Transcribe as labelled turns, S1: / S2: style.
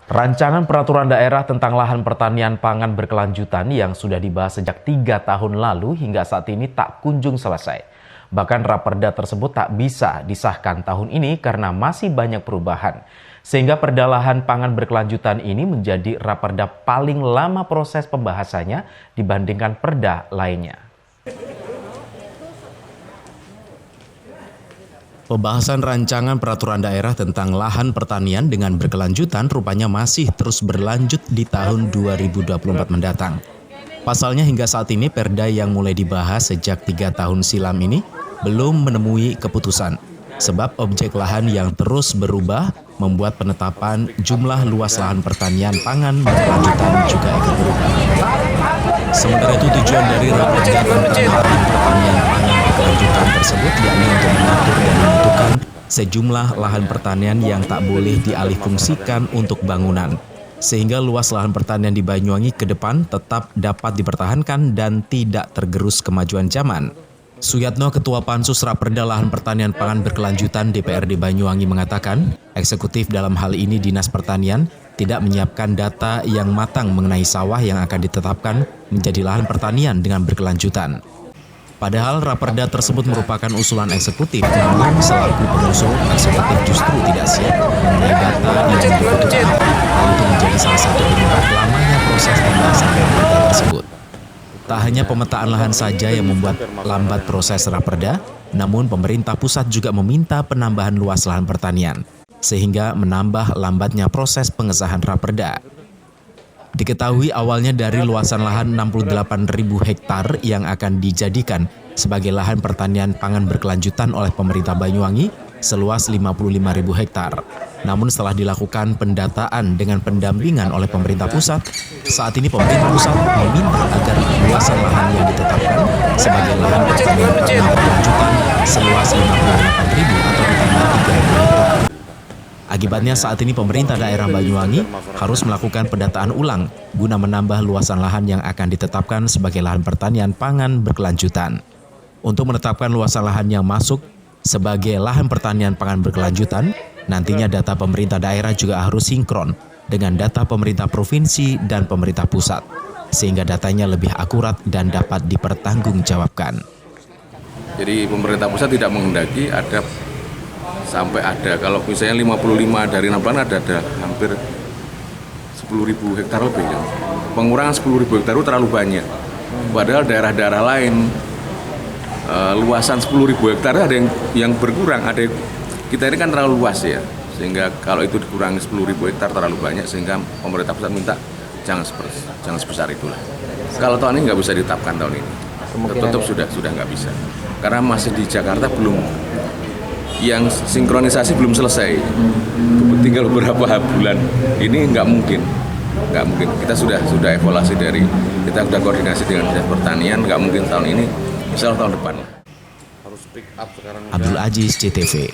S1: Rancangan peraturan daerah tentang lahan pertanian pangan berkelanjutan yang sudah dibahas sejak 3 tahun lalu hingga saat ini tak kunjung selesai. Bahkan raperda tersebut tak bisa disahkan tahun ini karena masih banyak perubahan. Sehingga perda lahan pangan berkelanjutan ini menjadi raperda paling lama proses pembahasannya dibandingkan perda lainnya.
S2: Pembahasan rancangan peraturan daerah tentang lahan pertanian dengan berkelanjutan rupanya masih terus berlanjut di tahun 2024 mendatang. Pasalnya hingga saat ini perda yang mulai dibahas sejak 3 tahun silam ini belum menemui keputusan. Sebab objek lahan yang terus berubah membuat penetapan jumlah luas lahan pertanian pangan berkelanjutan juga ikut berubah. Sementara itu tujuan dari raperda tentang lahan pertanian pangan berkelanjutan tersebut yakni untuk mengatur dan menentukan sejumlah lahan pertanian yang tak boleh dialihfungsikan untuk bangunan. Sehingga luas lahan pertanian di Banyuwangi ke depan tetap dapat dipertahankan dan tidak tergerus kemajuan zaman. Suyatno, Ketua Pansus Raperda Lahan Pertanian Pangan Berkelanjutan DPRD Banyuwangi mengatakan, eksekutif dalam hal ini Dinas Pertanian tidak menyiapkan data yang matang mengenai sawah yang akan ditetapkan menjadi lahan pertanian dengan berkelanjutan. Padahal raperda tersebut merupakan usulan eksekutif, namun selaku pengusul eksekutif justru tidak siap mengenai data yang dibutuhkan. Hal itu menjadi salah satu penyebab lamanya proses pembahasan raperda tersebut. Tak hanya pemetaan lahan saja yang membuat lambat proses raperda, namun pemerintah pusat juga meminta penambahan luas lahan pertanian, sehingga menambah lambatnya proses pengesahan raperda. Diketahui awalnya dari luasan lahan 68.000 hektar yang akan dijadikan sebagai lahan pertanian pangan berkelanjutan oleh pemerintah Banyuwangi seluas 55.000 hektar. Namun setelah dilakukan pendataan dengan pendampingan oleh pemerintah pusat, saat ini pemerintah pusat meminta agar luasan lahan yang ditetapkan sebagai lahan pertanian pangan berkelanjutan seluas 58.000 atau ditambah 3.000 hektar. Akibatnya saat ini pemerintah daerah Banyuwangi harus melakukan pendataan ulang guna menambah luasan lahan yang akan ditetapkan sebagai lahan pertanian pangan berkelanjutan. Untuk menetapkan luasan lahan yang masuk sebagai lahan pertanian pangan berkelanjutan, nantinya data pemerintah daerah juga harus sinkron dengan data pemerintah provinsi dan pemerintah pusat, sehingga datanya lebih akurat dan dapat dipertanggungjawabkan.
S3: Jadi pemerintah pusat tidak menghendaki sampai ada, kalau misalnya 55 dari 60 ada hampir 10.000 hektar lebih. Ya. Pengurangan 10.000 hektar itu terlalu banyak. Padahal daerah-daerah lain luasan 10.000 hektar ada yang berkurang. Kita ini kan terlalu luas ya, sehingga kalau itu dikurangi 10.000 hektar terlalu banyak, sehingga pemerintah pusat minta jangan sebesar itulah. Kalau tahun ini nggak bisa ditetapkan tahun ini, tetap sudah nggak bisa, karena masih di Jakarta yang sinkronisasi belum selesai, tinggal beberapa bulan. Ini nggak mungkin. Kita sudah evaluasi kita sudah koordinasi dengan Dinas Pertanian, nggak mungkin tahun ini, insya Allah tahun depan. Harus pick up sekarang.
S2: Abdul Aziz, CTV.